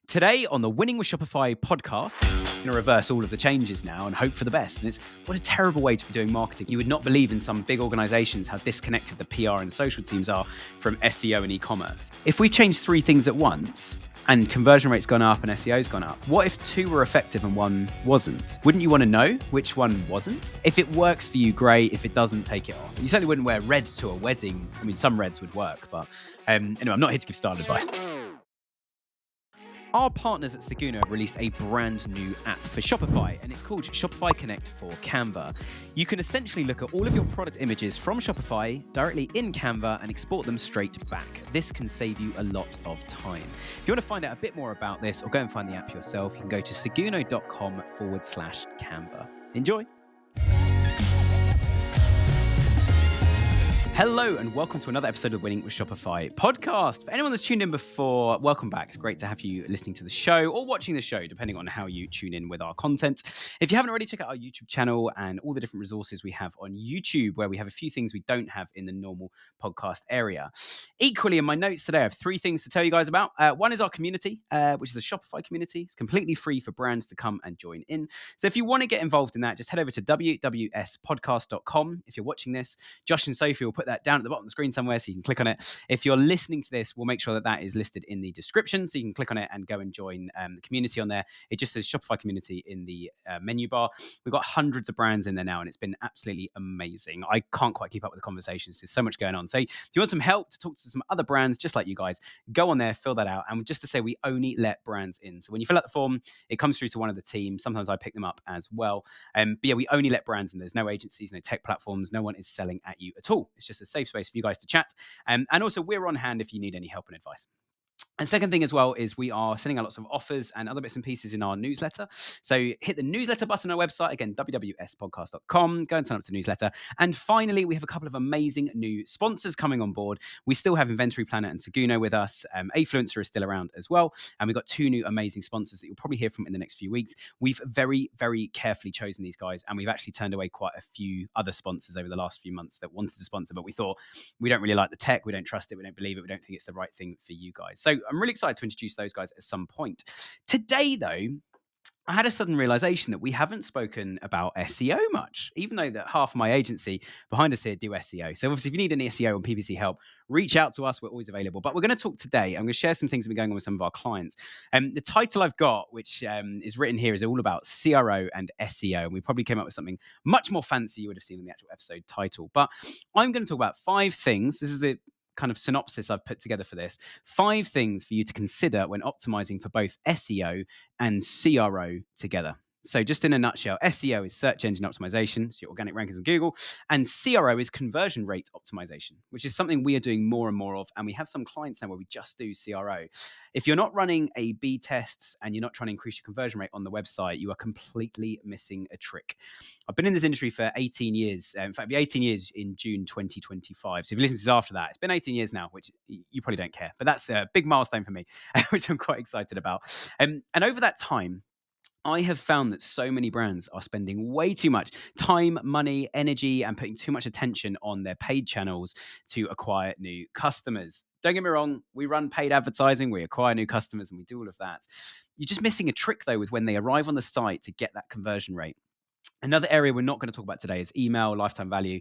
Today on the Winning with Shopify podcast, I'm going to reverse all of the changes now and hope for the best. And it's what a terrible way to be doing marketing. You would not believe in some big organizations how disconnected the PR and social teams are from SEO and eCommerce. If we change three things at once and conversion rate's gone up and SEO's gone up, what if two were effective and one wasn't? Wouldn't you want to know which one wasn't? If it works for you, great. If it doesn't, take it off. You certainly wouldn't wear red to a wedding. I mean, some reds would work, but anyway, I'm not here to give style advice. Our partners at Seguno have released a brand new app for Shopify, and it's called Shopify Connect for Canva. You can essentially look at all of your product images from Shopify directly in Canva and export them straight back. This can save you a lot of time. If you want to find out a bit more about this or go and find the app yourself, you can go to seguno.com/Canva. Enjoy. Hello and welcome to another episode of Winning with Shopify podcast. For anyone that's tuned in before, welcome back. It's great to have you listening to the show or watching the show, depending on how you tune in with our content. If you haven't already, check out our YouTube channel and all the different resources we have on YouTube, where we have a few things we don't have in the normal podcast area. Equally, in my notes today, I have three things to tell you guys about. One is our community, which is the Shopify community. It's completely free for brands to come and join in. So if you want to get involved in that, just head over to wwspodcast.com. If you're watching this, Josh and Sophie will put that down at the bottom of the screen somewhere so you can click on it. If you're listening to this, we'll make sure that that is listed in the description so you can click on it and go and join the community on there. It just says Shopify community in the menu bar. We've got hundreds of brands in there now and it's been absolutely amazing. I can't quite keep up with the conversations. There's so much going on. So if you want some help to talk to some other brands just like you guys, go on there, fill that out. And just to say, we only let brands in. So when you fill out the form, it comes through to one of the team. Sometimes I pick them up as well. But yeah, we only let brands in. There's no agencies, no tech platforms. No one is selling at you at all. It's just a safe space for you guys to chat. And also we're on hand if you need any help and advice. And second thing as well is we are sending out lots of offers and other bits and pieces in our newsletter. So hit the newsletter button on our website, again, www.spodcast.com, go and sign up to the newsletter. And finally, we have a couple of amazing new sponsors coming on board. We still have Inventory Planner and Seguno with us. Affluencer is still around as well. And we've got two new amazing sponsors that you'll probably hear from in the next few weeks. We've very, very carefully chosen these guys, and we've actually turned away quite a few other sponsors over the last few months that wanted to sponsor, but we thought we don't really like the tech, we don't trust it, we don't believe it, we don't think it's the right thing for you guys. So I'm really excited to introduce those guys at some point. Today, though, I had a sudden realization that we haven't spoken about SEO much, even though that half of my agency behind us here do SEO. So obviously, if you need any SEO and PPC help, reach out to us. We're always available. But we're going to talk today. I'm going to share some things that have been going on with some of our clients. The title I've got, which is written here, is all about CRO and SEO. And we probably came up with something much more fancy you would have seen in the actual episode title. But I'm going to talk about 5 things. This is the kind of synopsis I've put together for this. 5 things for you to consider when optimizing for both SEO and CRO together. So just in a nutshell, SEO is search engine optimization, so your organic rankings on Google, and CRO is conversion rate optimization, which is something we are doing more and more of. And we have some clients now where we just do CRO. If you're not running A/B tests and you're not trying to increase your conversion rate on the website, you are completely missing a trick. I've been in this industry for 18 years. In fact, it'll be 18 years in June 2025. So if you listen to this after that, it's been 18 years now, which you probably don't care. But that's a big milestone for me, which I'm quite excited about. And over that time, I have found that so many brands are spending way too much time, money, energy, and putting too much attention on their paid channels to acquire new customers. Don't get me wrong, we run paid advertising, we acquire new customers, and we do all of that. You're just missing a trick, though, with when they arrive on the site to get that conversion rate. Another area we're not going to talk about today is email lifetime value.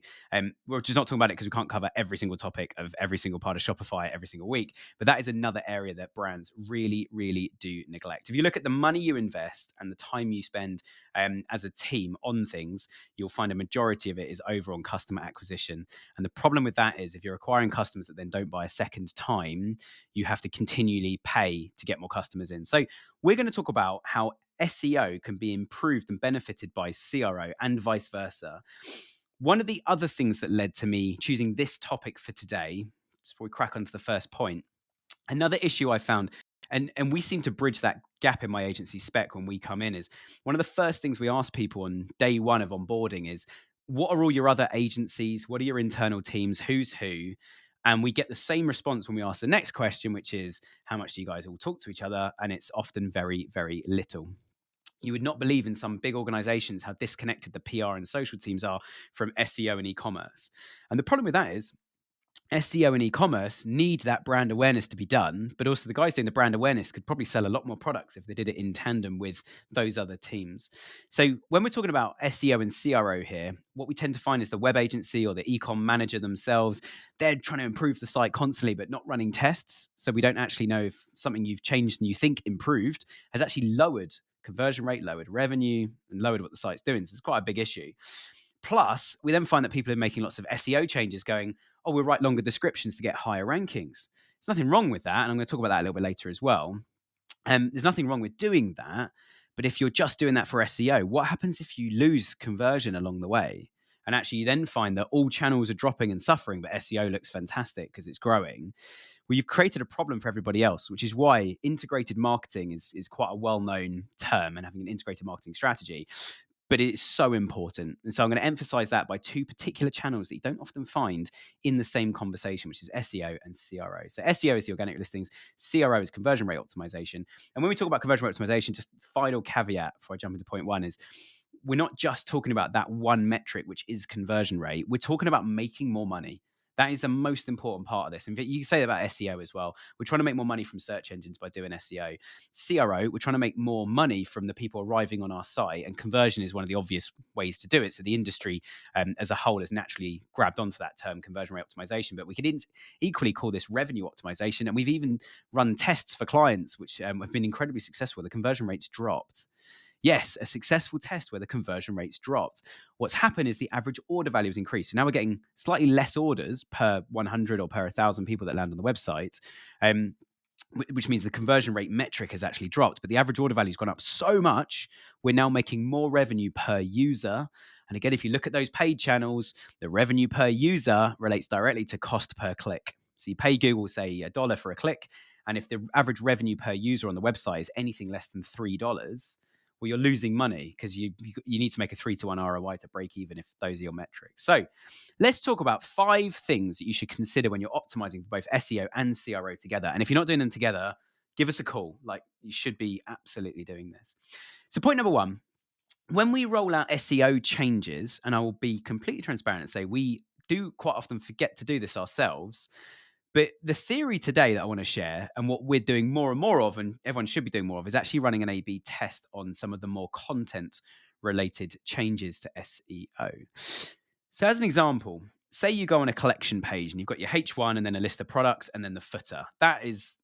We're just not talking about it because we can't cover every single topic of every single part of Shopify every single week. But that is another area that brands really, really do neglect. If you look at the money you invest and the time you spend as a team on things, you'll find a majority of it is over on customer acquisition. And the problem with that is if you're acquiring customers that then don't buy a second time, you have to continually pay to get more customers in. So we're going to talk about how SEO can be improved and benefited by CRO and vice versa. One of the other things that led to me choosing this topic for today, just before we crack onto the first point, another issue I found, and we seem to bridge that gap in my agency spec when we come in, is one of the first things we ask people on day one of onboarding is, what are all your other agencies? What are your internal teams? Who's who? And we get the same response when we ask the next question, which is, how much do you guys all talk to each other? And it's often very, very little. You would not believe in some big organizations how disconnected the PR and social teams are from SEO and eCommerce. And the problem with that is SEO and e-commerce need that brand awareness to be done, but also the guys doing the brand awareness could probably sell a lot more products if they did it in tandem with those other teams. So when we're talking about SEO and CRO here, what we tend to find is the web agency or the e-com manager themselves, they're trying to improve the site constantly, but not running tests. So we don't actually know if something you've changed and you think improved has actually lowered conversion rate, lowered revenue, and lowered what the site's doing. So it's quite a big issue. Plus, we then find that people are making lots of SEO changes going, oh, we'll write longer descriptions to get higher rankings. There's nothing wrong with that. And I'm going to talk about that a little bit later as well. There's nothing wrong with doing that. But if you're just doing that for SEO, what happens if you lose conversion along the way? And actually, you then find that all channels are dropping and suffering, but SEO looks fantastic because it's growing. Well, you've created a problem for everybody else, which is why integrated marketing is quite a well-known term, and having an integrated marketing strategy, but it's so important. And so I'm going to emphasize that by two particular channels that you don't often find in the same conversation, which is SEO and CRO. So SEO is the organic listings, CRO is conversion rate optimization. And when we talk about conversion rate optimization, just final caveat before I jump into point one is we're not just talking about that one metric, which is conversion rate. We're talking about making more money. That is the most important part of this. And you can say that about SEO as well. We're trying to make more money from search engines by doing SEO. CRO, we're trying to make more money from the people arriving on our site, and conversion is one of the obvious ways to do it. So the industry as a whole has naturally grabbed onto that term, conversion rate optimization, but we could equally call this revenue optimization. And we've even run tests for clients, which have been incredibly successful. The conversion rates dropped. Yes, a successful test where the conversion rates dropped. What's happened is the average order value has increased. So now we're getting slightly less orders per 100 or per 1,000 people that land on the website, which means the conversion rate metric has actually dropped, but the average order value has gone up so much, we're now making more revenue per user. And again, if you look at those paid channels, the revenue per user relates directly to cost per click. So you pay Google, say, $1 for a click, and if the average revenue per user on the website is anything less than $3, well, you're losing money because you need to make a 3-to-1 ROI to break even if those are your metrics. So let's talk about 5 things that you should consider when you're optimizing for both SEO and CRO together. And if you're not doing them together, give us a call. Like, you should be absolutely doing this. So point number 1, when we roll out SEO changes, and I will be completely transparent and say we do quite often forget to do this ourselves, but the theory today that I want to share, and what we're doing more and more of, and everyone should be doing more of, is actually running an A/B test on some of the more content related changes to SEO. So as an example, say you go on a collection page and you've got your H1 and then a list of products and then the footer. That is,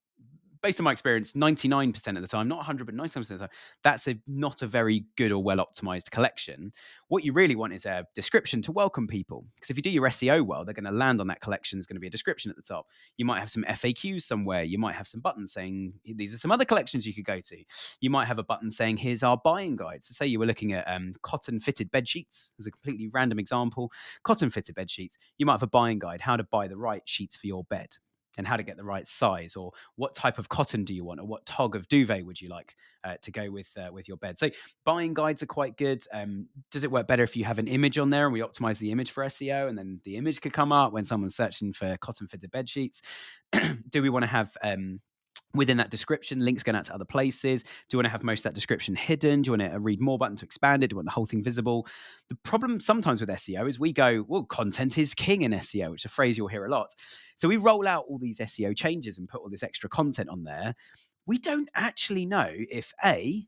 based on my experience, 99% of the time, not 100, but 99% of the time, that's not a very good or well optimized collection. What you really want is a description to welcome people. Because if you do your SEO well, they're going to land on that collection. There's going to be a description at the top. You might have some FAQs somewhere. You might have some buttons saying, these are some other collections you could go to. You might have a button saying, here's our buying guide. So say you were looking at cotton fitted bed sheets as a completely random example. Cotton fitted bed sheets. You might have a buying guide, how to buy the right sheets for your bed, and how to get the right size, or what type of cotton do you want, or what tog of duvet would you like to go with your bed. So buying guides are quite good. Does it work better if you have an image on there and we optimize the image for SEO, and then the image could come up when someone's searching for cotton fitted bed sheets? Do we want to have within that description links going out to other places? Do you want to have most of that description hidden? Do you want a read more button to expand it? Do you want the whole thing visible? The problem sometimes with SEO is we go, well, content is king in SEO, which is a phrase you'll hear a lot. So we roll out all these SEO changes and put all this extra content on there. We don't actually know if A,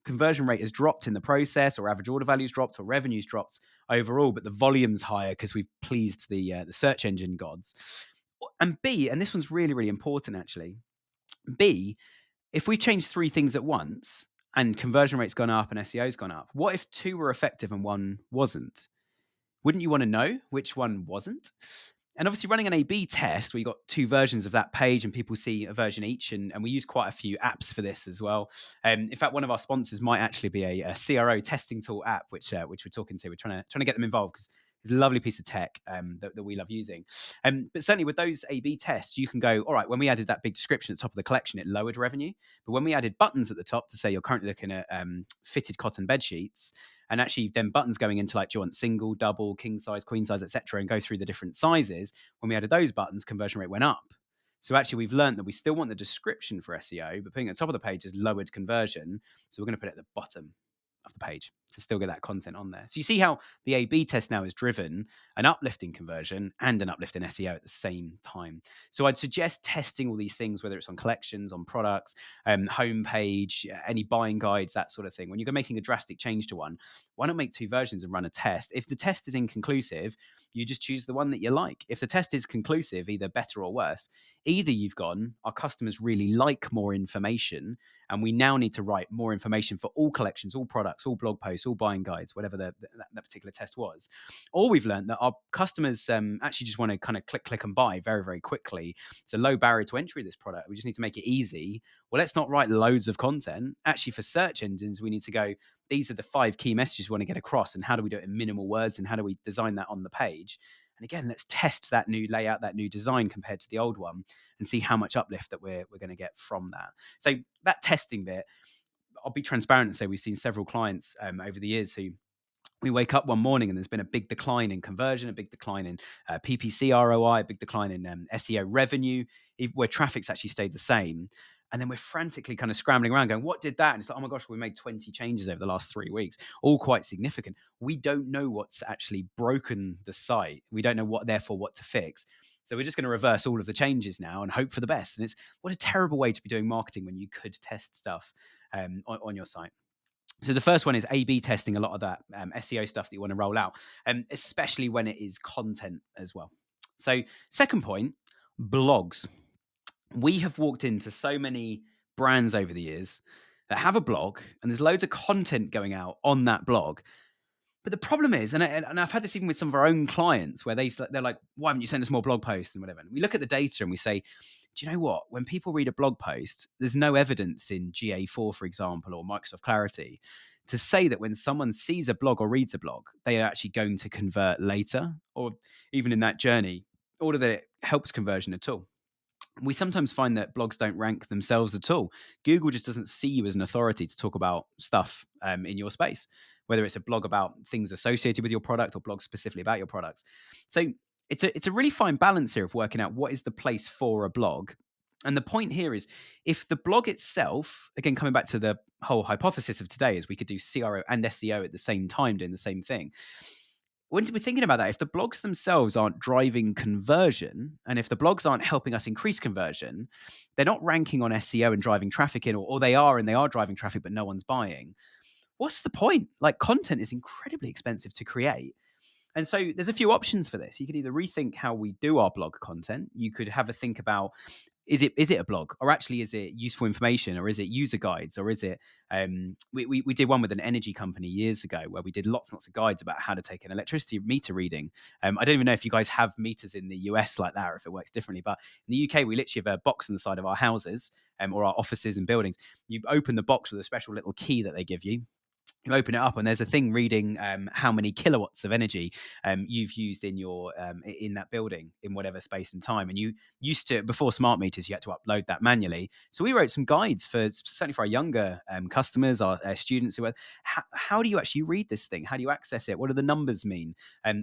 conversion rate has dropped in the process, or average order values dropped, or revenues dropped overall, but the volume's higher because we've pleased the search engine gods. And B, and this one's really, really important actually, B, if we change 3 things at once and conversion rate's gone up and SEO's gone up, what if 2 were effective and 1 wasn't? Wouldn't you want to know which one wasn't? And obviously running an A/B test where you got 2 versions of that page and people see a version each, and we use quite a few apps for this as well. In fact, one of our sponsors might actually be a CRO testing tool app, which we're talking to. We're trying to get them involved because it's a lovely piece of tech that we love using. But certainly with those A/B tests, you can go, all right, when we added that big description at the top of the collection, it lowered revenue. But when we added buttons at the top to say you're currently looking at fitted cotton bed sheets, and actually then buttons going into like, do you want single, double, king size, queen size, etc., and go through the different sizes, when we added those buttons, conversion rate went up. So actually we've learned that we still want the description for SEO, but putting it at the top of the page is lowered conversion. So we're going to put it at the bottom. of the page to still get that content on there. So you see how the A/B test now has driven an uplift in conversion and an uplift in SEO at the same time. So I'd suggest testing all these things, whether it's on collections, on products, homepage, any buying guides, that sort of thing. When you're making a drastic change to one, why not make two versions and run a test? If the test is inconclusive, you just choose the one that you like. If the test is conclusive, either better or worse, either you've gone, our customers really like more information, and we now need to write more information for all collections, all products, all blog posts, all buying guides, whatever that particular test was. Or we've learned that our customers actually just want to kind of click and buy very, very quickly. It's a low barrier to entry, this product. We just need to make it easy. Well, let's not write loads of content. Actually, for search engines, we need to go, these are the 5 key messages we want to get across, and how do we do it in minimal words, and how do we design that on the page? And again, let's test that new layout, that new design compared to the old one, and see how much uplift that we're going to get from that. So that testing bit, I'll be transparent and say we've seen several clients over the years who we wake up one morning and there's been a big decline in conversion, a big decline in PPC ROI, a big decline in SEO revenue, where traffic's actually stayed the same. And then we're frantically kind of scrambling around going, what did that? And it's like, oh my gosh, we made 20 changes over the last 3 weeks, all quite significant. We don't know what's actually broken the site. We don't know what to fix. So we're just going to reverse all of the changes now and hope for the best. And it's what a terrible way to be doing marketing when you could test stuff on your site. So the first one is A/B testing a lot of that SEO stuff that you want to roll out, especially when it is content as well. So second point, blogs. We have walked into so many brands over the years that have a blog, and there's loads of content going out on that blog. But the problem is, and I've had this even with some of our own clients, where they're like, why haven't you sent us more blog posts and whatever? And we look at the data and we say, do you know what? When people read a blog post, there's no evidence in GA4, for example, or Microsoft Clarity to say that when someone sees a blog or reads a blog, they are actually going to convert later, or even in that journey, or that it helps conversion at all. We sometimes find that blogs don't rank themselves at all. Google just doesn't see you as an authority to talk about stuff in your space, whether it's a blog about things associated with your product or blog specifically about your products. So it's a really fine balance here of working out what is the place for a blog. And the point here is, if the blog itself, again, coming back to the whole hypothesis of today, is we could do CRO and SEO at the same time doing the same thing. When we're thinking about that, if the blogs themselves aren't driving conversion, and if the blogs aren't helping us increase conversion, they're not ranking on SEO and driving traffic in, or they are, and they are driving traffic, but no one's buying. What's the point? Like, content is incredibly expensive to create. And so there's a few options for this. You could either rethink how we do our blog content. You could have a think about, is it a blog, or actually is it useful information, or is it user guides, or is it we did one with an energy company years ago where we did lots and lots of guides about how to take an electricity meter reading. I don't even know if you guys have meters in the US like that, or if it works differently, but in the UK we literally have a box on the side of our houses or our offices and buildings. You open the box with a special little key that they give you. You open it up and there's a thing reading how many kilowatts of energy you've used in your in that building in whatever space and time. And you used to, before smart meters, you had to upload that manually. So we wrote some guides for, certainly for our younger customers, our students, who are, how do you actually read this thing? How do you access it? What do the numbers mean?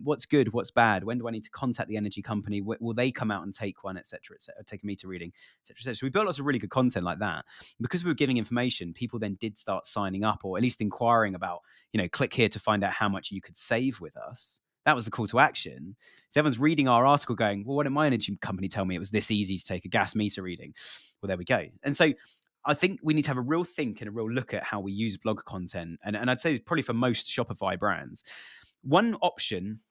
What's good? What's bad? When do I need to contact the energy company? Will they come out and take one, etc., take a meter reading, etc., etc. So we built lots of really good content like that. Because we were giving information, people then did start signing up, or at least inquiring about, click here to find out how much you could save with us. That was the call to action. So everyone's reading our article going, well, why didn't my energy company tell me it was this easy to take a gas meter reading? Well, there we go. And so I think we need to have a real think and a real look at how we use blog content. And I'd say probably for most Shopify brands, one option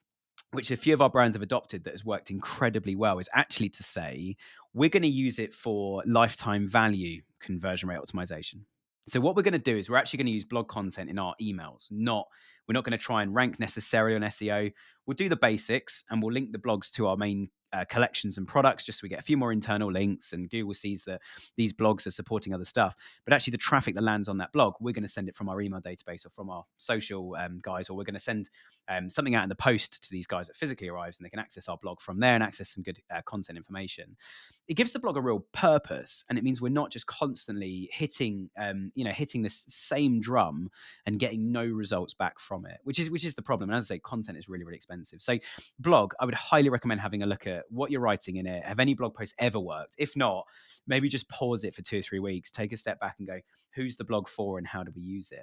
which a few of our brands have adopted that has worked incredibly well, is actually to say, we're going to use it for lifetime value conversion rate optimization. So what we're going to do is we're actually going to use blog content in our emails. We're not going to try and rank necessarily on SEO. We'll do the basics and we'll link the blogs to our main collections and products, just so we get a few more internal links, and Google sees that these blogs are supporting other stuff. But actually the traffic that lands on that blog, we're going to send it from our email database or from our social guys, or we're going to send something out in the post to these guys that physically arrives, and they can access our blog from there and access some good content information. It gives the blog a real purpose, and it means we're not just constantly hitting this same drum and getting no results back from it, which is the problem. And as I say, content is really, really expensive. So blog, I would highly recommend having a look at what you're writing in it. Have any blog posts ever worked? If not, maybe just pause it for 2 or 3 weeks, take a step back and go, who's the blog for and how do we use it?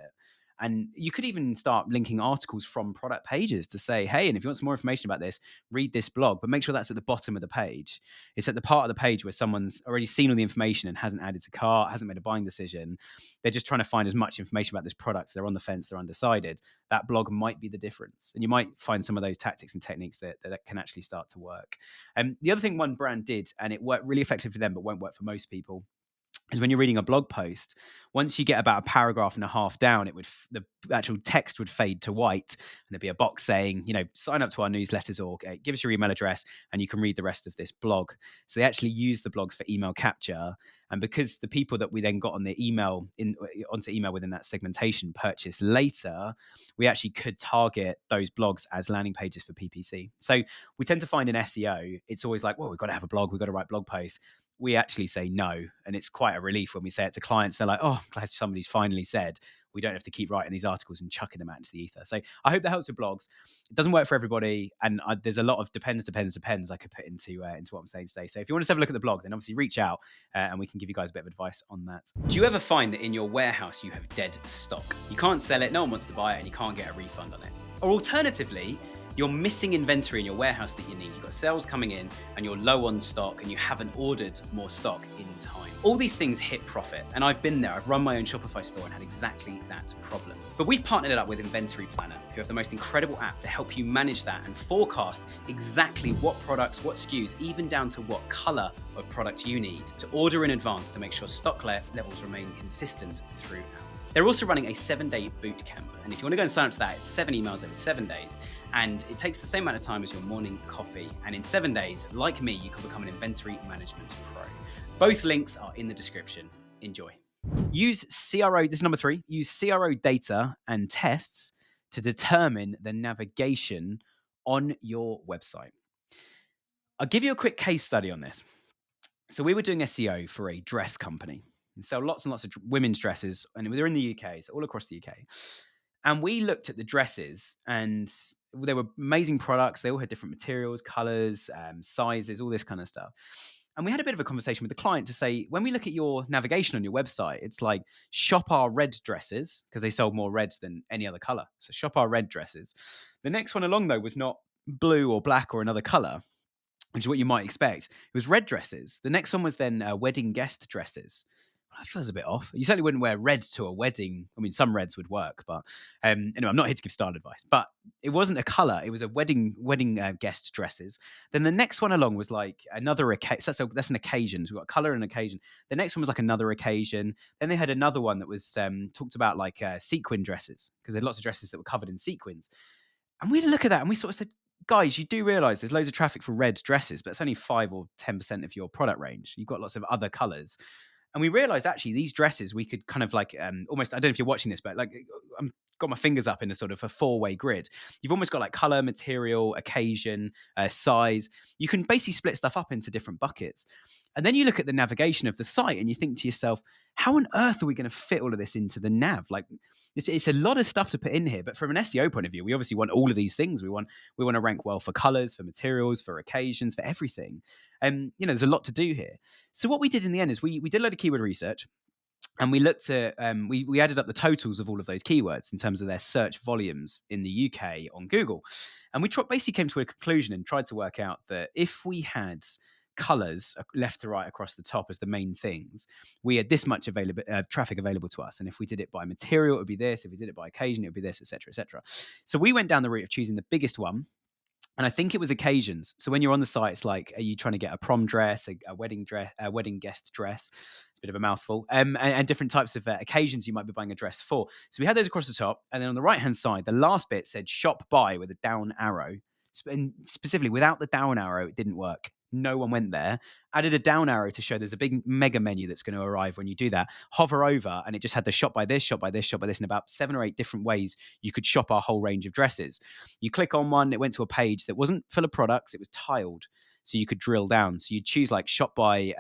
And you could even start linking articles from product pages to say, hey, and if you want some more information about this, read this blog, but make sure that's at the bottom of the page. It's at the part of the page where someone's already seen all the information and hasn't added to cart, hasn't made a buying decision. They're just trying to find as much information about this product. They're on the fence, they're undecided. That blog might be the difference. And you might find some of those tactics and techniques that can actually start to work. The other thing one brand did, and it worked really effectively for them, but won't work for most people, is when you're reading a blog post, once you get about a paragraph and a half down, the actual text would fade to white, and there'd be a box saying, sign up to our newsletters or give us your email address, and you can read the rest of this blog. So they actually use the blogs for email capture, and because the people that we then got on the onto email within that segmentation purchase later, we actually could target those blogs as landing pages for PPC. So we tend to find in SEO, it's always like, well, we've got to have a blog, we've got to write blog posts. We actually say no. And it's quite a relief when we say it to clients. They're like, oh, I'm glad somebody's finally said we don't have to keep writing these articles and chucking them out into the ether. So I hope that helps with blogs. It doesn't work for everybody. And there's a lot of depends I could put into what I'm saying today. So if you want to have a look at the blog, then obviously reach out and we can give you guys a bit of advice on that. Do you ever find that in your warehouse you have dead stock? You can't sell it, no one wants to buy it, and you can't get a refund on it? Or alternatively, you're missing inventory in your warehouse that you need. You've got sales coming in and you're low on stock and you haven't ordered more stock in time. All these things hit profit. And I've been there. I've run my own Shopify store and had exactly that problem. But we've partnered it up with Inventory Planner, who have the most incredible app to help you manage that and forecast exactly what products, what SKUs, even down to what color of product you need to order in advance to make sure stock levels remain consistent throughout. They're also running a 7-day boot camp. And if you want to go and sign up to that, it's 7 emails over 7 days. And it takes the same amount of time as your morning coffee. And in 7 days, like me, you can become an inventory management pro. Both links are in the description. Enjoy. Use CRO, this is number 3, use CRO data and tests to determine the navigation on your website. I'll give you a quick case study on this. So we were doing SEO for a dress company and sell lots and lots of women's dresses. And they're in the UK, so all across the UK. And we looked at the dresses and they were amazing products. They all had different materials, colors, sizes, all this kind of stuff. And we had a bit of a conversation with the client to say, when we look at your navigation on your website, it's like shop our red dresses, because they sold more reds than any other color. So shop our red dresses. The next one along, though, was not blue or black or another color, which is what you might expect. It was red dresses. The next one was then wedding guest dresses. That feels a bit off. You certainly wouldn't wear red to a wedding. I mean, some reds would work, but anyway, I'm not here to give style advice. But it wasn't a color; it was a wedding guest dresses. Then the next one along was like another occasion. So that's an occasion. So we've got color and occasion. The next one was like another occasion. Then they had another one that was talked about like sequin dresses, because there had lots of dresses that were covered in sequins. And we look at that and we sort of said, guys, you do realize there's loads of traffic for red dresses, but it's only 5 or 10% of your product range. You've got lots of other colors. And we realized actually these dresses, we could kind of like almost, I don't know if you're watching this, but like I'm got my fingers up in a sort of a 4-way grid. You've almost got like color, material, occasion, size. You can basically split stuff up into different buckets. And then you look at the navigation of the site and you think to yourself, how on earth are we going to fit all of this into the nav? Like it's a lot of stuff to put in here, but from an SEO point of view, we obviously want all of these things. We want to rank well for colors, for materials, for occasions, for everything. There's a lot to do here. So what we did in the end is we did a load of keyword research, and we looked at we added up the totals of all of those keywords in terms of their search volumes in the UK on Google, and we basically came to a conclusion and tried to work out that if we had colors left to right across the top as the main things, we had this much traffic available to us. And if we did it by material, it would be this. If we did it by occasion, it would be this, etc., etc. So we went down the route of choosing the biggest one. And I think it was occasions. So when you're on the site, it's like, are you trying to get a prom dress, a wedding dress, a wedding guest dress? It's a bit of a mouthful. And different types of occasions you might be buying a dress for. So we had those across the top. And then on the right-hand side, the last bit said shop by with a down arrow. And specifically, without the down arrow, it didn't work. No one went there. Added a down arrow to show there's a big mega menu that's going to arrive when you do that. Hover over, and it just had the shop by this, shop by this, shop by this, in about 7 or 8 different ways you could shop our whole range of dresses. You click on one, it went to a page that wasn't full of products, it was tiled. So you could drill down. So you'd choose like shop by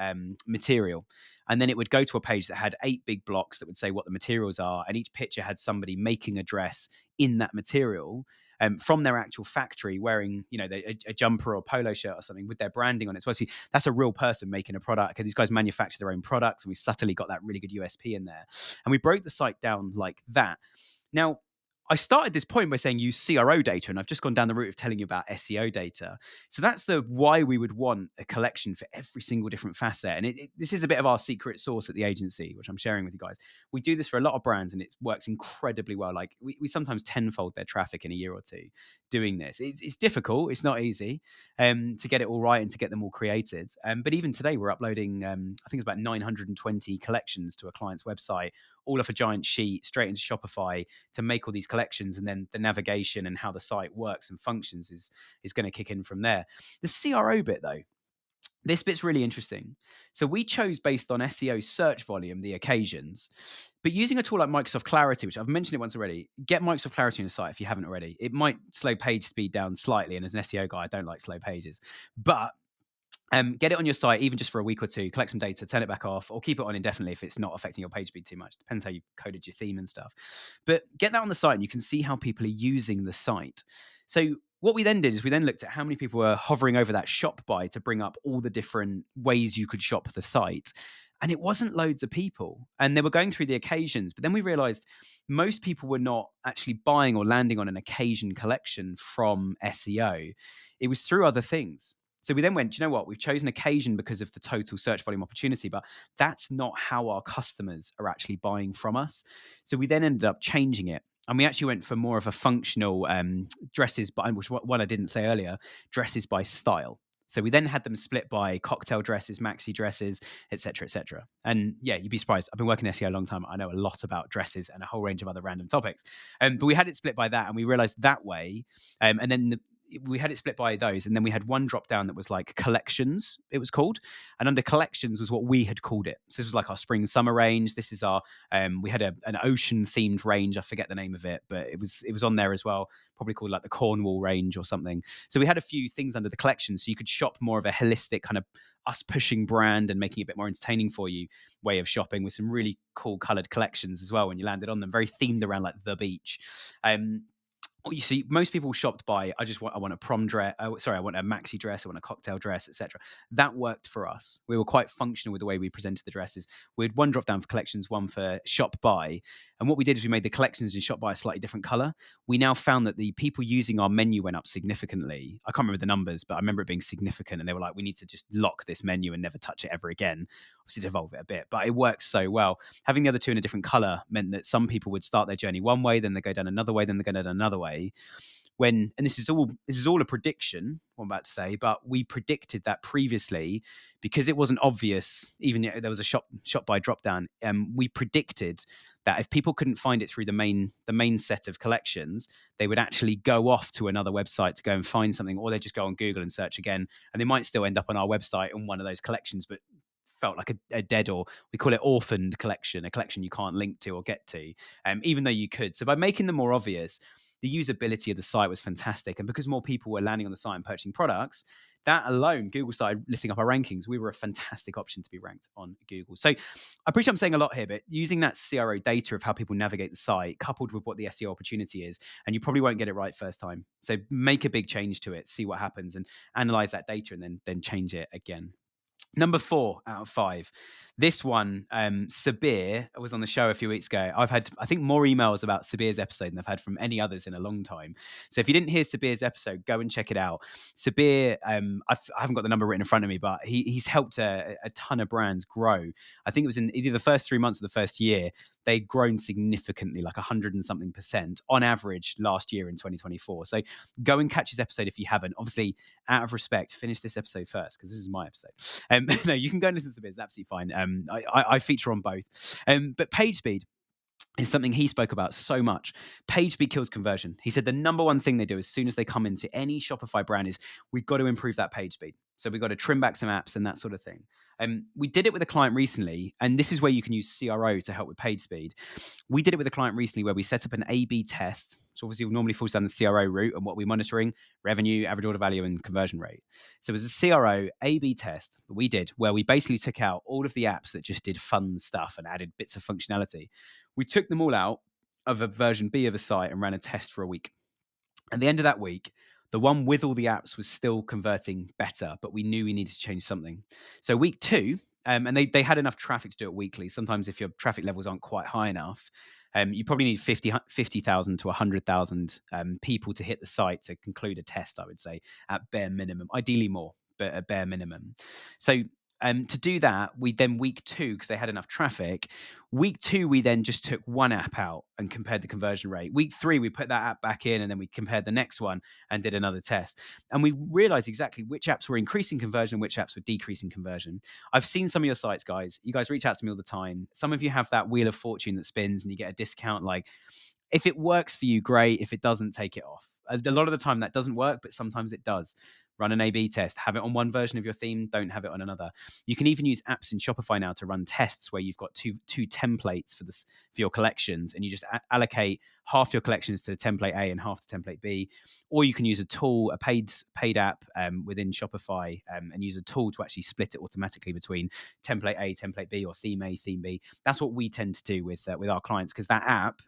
material. And then it would go to a page that had 8 big blocks that would say what the materials are. And each picture had somebody making a dress in that material. From their actual factory, wearing a jumper or polo shirt or something with their branding on it. So actually, that's a real person making a product. These guys manufacture their own products, and we subtly got that really good USP in there. And we broke the site down like that. Now, I started this point by saying use CRO data, and I've just gone down the route of telling you about SEO data. So that's the why we would want a collection for every single different facet. And this is a bit of our secret sauce at the agency, which I'm sharing with you guys. We do this for a lot of brands, and it works incredibly well. Like we sometimes tenfold their traffic in a year or two doing this. It's difficult. It's not easy to get it all right and to get them all created. But even today, we're uploading, I think it's about 920 collections to a client's website, all off a giant sheet straight into Shopify to make all these collections, and then the navigation and how the site works and functions is going to kick in from there. The CRO bit, though, this bit's really interesting. So we chose based on SEO search volume, the occasions, but using a tool like Microsoft Clarity, which I've mentioned it once already, get Microsoft Clarity on your site if you haven't already. It might slow page speed down slightly, and as an SEO guy, I don't like slow pages, but get it on your site, even just for a week or two, collect some data, turn it back off, or keep it on indefinitely if it's not affecting your page speed too much. Depends how you coded your theme and stuff. But get that on the site and you can see how people are using the site. So what we then did is we then looked at how many people were hovering over that shop by to bring up all the different ways you could shop the site. And it wasn't loads of people. And they were going through the occasions. But then we realized most people were not actually buying or landing on an occasion collection from SEO. It was through other things. So we then went, do you know what? We've chosen occasion because of the total search volume opportunity, but that's not how our customers are actually buying from us. So we then ended up changing it. And we actually went for more of a functional dresses, which one I didn't say earlier, dresses by style. So we then had them split by cocktail dresses, maxi dresses, et cetera, et cetera. And yeah, you'd be surprised. I've been working in SEO a long time. I know a lot about dresses and a whole range of other random topics. But we had it split by that, and we realized that way. And then we had it split by those, and then we had one drop down that was like collections, it was called, and under collections was what we had called it. So this was like our spring summer range. This is our we had an ocean themed range, I forget the name of it, but it was on there as well, probably called like the Cornwall range or something. So we had a few things under the collection, so you could shop more of a holistic kind of us pushing brand and making it a bit more entertaining for you way of shopping, with some really cool colored collections as well when you landed on them, very themed around like the beach. You see, most people shopped by, I want a prom dress. I want a maxi dress. I want a cocktail dress, etc. That worked for us. We were quite functional with the way we presented the dresses. We had one drop down for collections, one for shop by. And what we did is we made the collections in shop by a slightly different color. We now found that the people using our menu went up significantly. I can't remember the numbers, but I remember it being significant. And they were like, we need to just lock this menu and never touch it ever again. Obviously, to evolve it a bit, but it works so well. Having the other two in a different color meant that some people would start their journey one way, then they go down another way, then they go down another way. And this is all a prediction, what I'm about to say, but we predicted that previously because it wasn't obvious. Even there was a shop by drop down, we predicted that if people couldn't find it through the main set of collections, they would actually go off to another website to go and find something, or they just go on Google and search again, and they might still end up on our website on one of those collections, but felt like a dead, or we call it orphaned collection, a collection you can't link to or get to, even though you could. So by making them more obvious, the usability of the site was fantastic. And because more people were landing on the site and purchasing products, that alone, Google started lifting up our rankings. We were a fantastic option to be ranked on Google. So I appreciate I'm saying a lot here, but using that CRO data of how people navigate the site, coupled with what the SEO opportunity is, and you probably won't get it right first time. So make a big change to it, see what happens, and analyze that data, and then change it again. Number 4 out of 5. This one, Sabir was on the show a few weeks ago. I've had, I think, more emails about Sabir's episode than I've had from any others in a long time. So if you didn't hear Sabir's episode, go and check it out. Sabir, I haven't got the number written in front of me, but he's helped a ton of brands grow. I think it was in either the first 3 months of the first year, they'd grown significantly, like 100 and something % on average last year in 2024. So go and catch his episode if you haven't. Obviously, out of respect, finish this episode first because this is my episode. No, you can go and listen to it. It's absolutely fine. I feature on both. But page speed is something he spoke about so much. Page speed kills conversion. He said the number one thing they do as soon as they come into any Shopify brand is we've got to improve that page speed. So we've got to trim back some apps and that sort of thing. We did it with a client recently, and this is where you can use CRO to help with page speed. We did it with a client recently where we set up an A/B test. So obviously, it normally falls down the CRO route, and what we're monitoring: revenue, average order value, and conversion rate. So it was a CRO A/B test that we did where we basically took out all of the apps that just did fun stuff and added bits of functionality. We took them all out of a version B of a site and ran a test for a week. At the end of that week, the one with all the apps was still converting better, but we knew we needed to change something. So week 2, and they had enough traffic to do it weekly. Sometimes if your traffic levels aren't quite high enough, You probably need 50,000 to 100,000 people to hit the site to conclude a test, I would say, at bare minimum. Ideally more, but at bare minimum. So to do that, we then week 2, because they had enough traffic, week 2, we then just took one app out and compared the conversion rate. Week 3, we put that app back in, and then we compared the next one and did another test. And we realized exactly which apps were increasing conversion, which apps were decreasing conversion. I've seen some of your sites, guys. You guys reach out to me all the time. Some of you have that wheel of fortune that spins and you get a discount. Like, if it works for you, great. If it doesn't, take it off. A lot of the time that doesn't work, but sometimes it does. Run an A/B test. Have it on one version of your theme. Don't have it on another. You can even use apps in Shopify now to run tests where you've got two templates for your collections, and you just allocate half your collections to template A and half to template B. Or you can use a tool, a paid app within Shopify, and use a tool to actually split it automatically between template A, template B, or theme A, theme B. That's what we tend to do with our clients, because that app,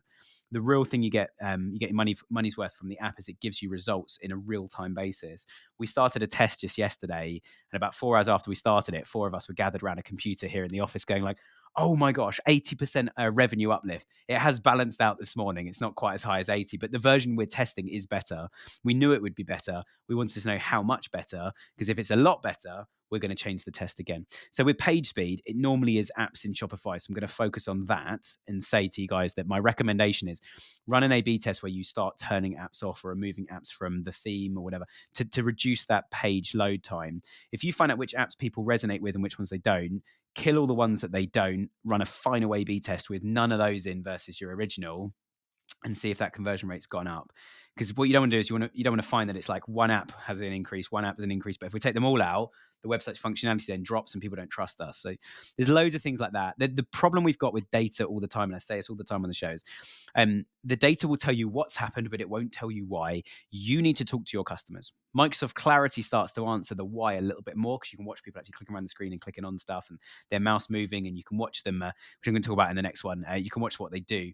the real thing you get your money's worth from the app is it gives you results in a real-time basis. We started a test just yesterday, and about 4 hours after we started it, 4 of us were gathered around a computer here in the office going like, oh my gosh, 80% revenue uplift. It has balanced out this morning. It's not quite as high as 80, but the version we're testing is better. We knew it would be better. We wanted to know how much better, because if it's a lot better, we're going to change the test again. So with page speed, it normally is apps in Shopify. So I'm going to focus on that and say to you guys that my recommendation is run an A/B test where you start turning apps off or removing apps from the theme or whatever to reduce that page load time. If you find out which apps people resonate with and which ones they don't, kill all the ones that they don't, run a final A/B test with none of those in versus your original, and see if that conversion rate's gone up. Because what you don't want to do is you don't want to find that it's like one app has an increase, one app has an increase, but if we take them all out, the website's functionality then drops and people don't trust us. So there's loads of things like that. The problem we've got with data all the time, and I say this all the time on the shows, the data will tell you what's happened, but it won't tell you why. You need to talk to your customers. Microsoft Clarity starts to answer the why a little bit more, because you can watch people actually clicking around the screen and clicking on stuff and their mouse moving, and you can watch them, which I'm going to talk about in the next one. You can watch what they do.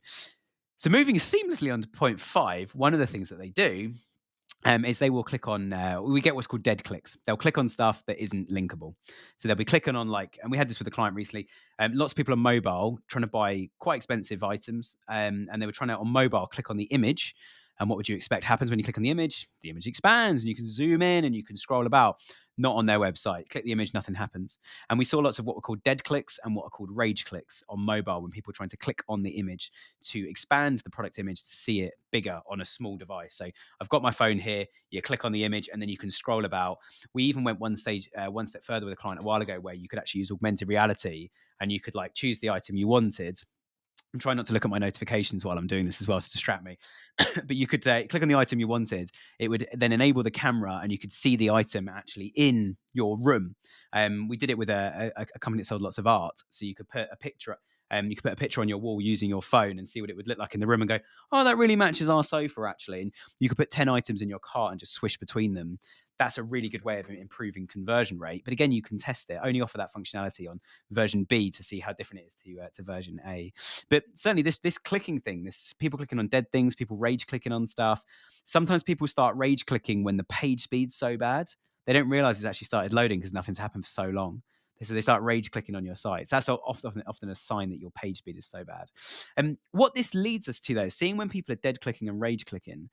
So moving seamlessly on to point 5, one of the things that they do is they will click on, we get what's called dead clicks. They'll click on stuff that isn't linkable. So they'll be clicking on and we had this with a client recently, lots of people on mobile trying to buy quite expensive items, and they were trying to, on mobile, click on the image. And what would you expect happens when you click on the image? The image expands and you can zoom in and you can scroll about. Not on their website. Click the image, nothing happens. And we saw lots of what were called dead clicks and what are called rage clicks on mobile, when people are trying to click on the image to expand the product image to see it bigger on a small device. So I've got my phone here, you click on the image and then you can scroll about. We even went one step further with a client a while ago, where you could actually use augmented reality and you could like choose the item you wanted. I'm trying not to look at my notifications while I'm doing this as well to distract me. But you could click on the item you wanted. It would then enable the camera and you could see the item actually in your room. We did it with a company that sold lots of art. So you could put a picture on your wall using your phone and see what it would look like in the room and go, oh, that really matches our sofa actually. And you could put 10 items in your cart and just swish between them. That's a really good way of improving conversion rate. But again, you can test it. Only offer that functionality on version B to see how different it is to version A. But certainly this clicking thing, this people clicking on dead things, people rage clicking on stuff. Sometimes people start rage clicking when the page speed's so bad. They don't realize it's actually started loading because nothing's happened for so long. So they start rage clicking on your site. So that's often a sign that your page speed is so bad. And what this leads us to, though, seeing when people are dead clicking and rage clicking,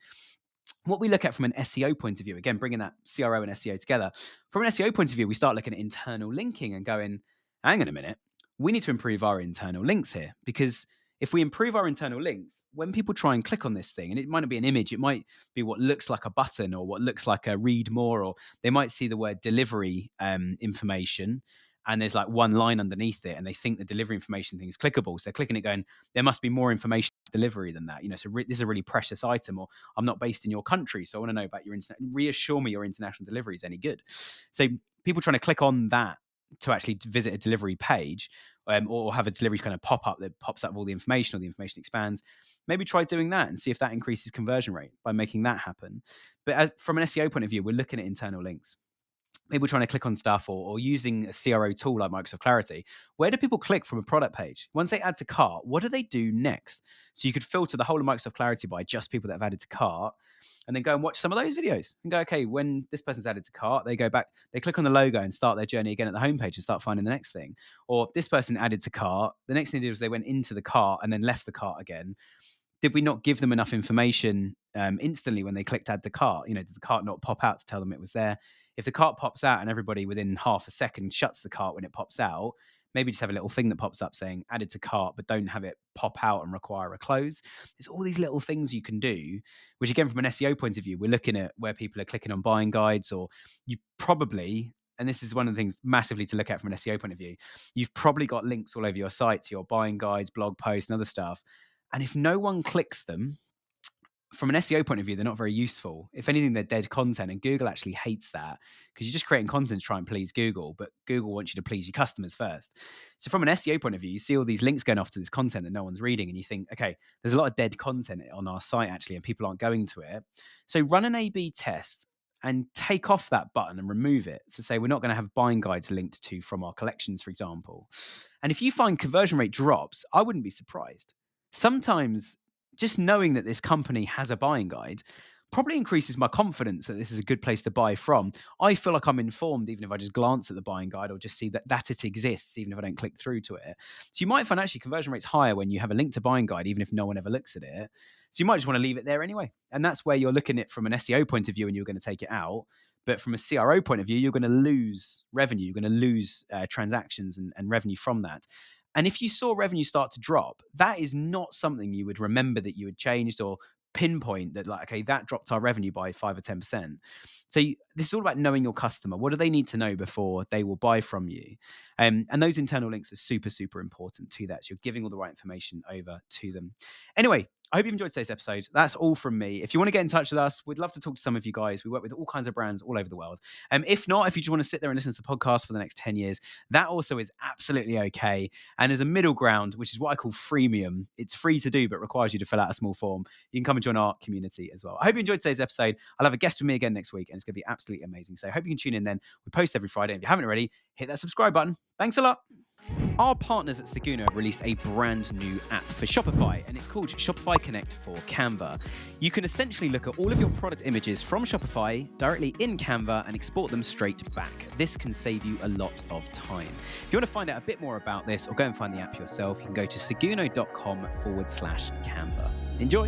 what we look at from an SEO point of view, again, bringing that CRO and SEO together, from an SEO point of view, we start looking at internal linking and going, hang on a minute, we need to improve our internal links here, because if we improve our internal links, when people try and click on this thing, and it might not be an image, it might be what looks like a button or what looks like a read more, or they might see the word delivery information, and there's like one line underneath it, and they think the delivery information thing is clickable. So they're clicking it going, there must be more information delivery than that. So this is a really precious item, or I'm not based in your country, so I want to know about your reassure me your international delivery is any good. So people trying to click on that to actually visit a delivery page, or have a delivery kind of pop up that pops up all the information, or the information expands. Maybe try doing that and see if that increases conversion rate by making that happen. But from an SEO point of view, we're looking at internal links. people trying to click on stuff or using a CRO tool like Microsoft Clarity, where do people click from a product page? Once they add to cart, what do they do next? So you could filter the whole of Microsoft Clarity by just people that have added to cart, and then go and watch some of those videos and go, okay, when this person's added to cart, they go back, they click on the logo and start their journey again at the homepage and start finding the next thing. Or this person added to cart, the next thing they did was they went into the cart and then left the cart again. Did we not give them enough information instantly when they clicked add to cart? Did the cart not pop out to tell them it was there? If the cart pops out and everybody within half a second shuts the cart when it pops out, maybe just have a little thing that pops up saying added to cart, but don't have it pop out and require a close. There's all these little things you can do, which again, from an SEO point of view, we're looking at where people are clicking on buying guides, or you probably, and this is one of the things massively to look at from an SEO point of view, you've probably got links all over your site to your buying guides, blog posts, and other stuff. And if no one clicks them, from an SEO point of view, they're not very useful. If anything, they're dead content, and Google actually hates that because you're just creating content to try and please Google, but Google wants you to please your customers first. So from an SEO point of view, you see all these links going off to this content that no one's reading, and you think, okay, there's a lot of dead content on our site actually, and people aren't going to it. So run an A/B test and take off that button and remove it. So say we're not going to have buying guides linked to from our collections, for example. And if you find conversion rate drops, I wouldn't be surprised. Sometimes just knowing that this company has a buying guide probably increases my confidence that this is a good place to buy from. I feel like I'm informed even if I just glance at the buying guide or just see that it exists, even if I don't click through to it. So you might find actually conversion rates higher when you have a link to buying guide, even if no one ever looks at it. So you might just want to leave it there anyway. And that's where you're looking at it from an SEO point of view and you're going to take it out. But from a CRO point of view, you're going to lose revenue. You're going to lose transactions and revenue from that. And if you saw revenue start to drop, that is not something you would remember that you had changed or pinpoint that, like, okay, that dropped our revenue by 5 or 10%. So this is all about knowing your customer. What do they need to know before they will buy from you? And those internal links are super, super important to that. So you're giving all the right information over to them. Anyway, I hope you've enjoyed today's episode. That's all from me. If you want to get in touch with us, we'd love to talk to some of you guys. We work with all kinds of brands all over the world. If not, if you just want to sit there and listen to podcasts for the next 10 years, that also is absolutely okay. And there's a middle ground, which is what I call freemium. It's free to do, but requires you to fill out a small form. You can come and join our community as well. I hope you enjoyed today's episode. I'll have a guest with me again next week, and it's going to be absolutely amazing. So I hope you can tune in then. We post every Friday. If you haven't already, hit that subscribe button. Thanks a lot. Our partners at Seguno have released a brand new app for Shopify, and it's called Shopify Connect for Canva. You can essentially look at all of your product images from Shopify directly in Canva and export them straight back. This can save you a lot of time. If you want to find out a bit more about this or go and find the app yourself, you can go to seguno.com/Canva. Enjoy.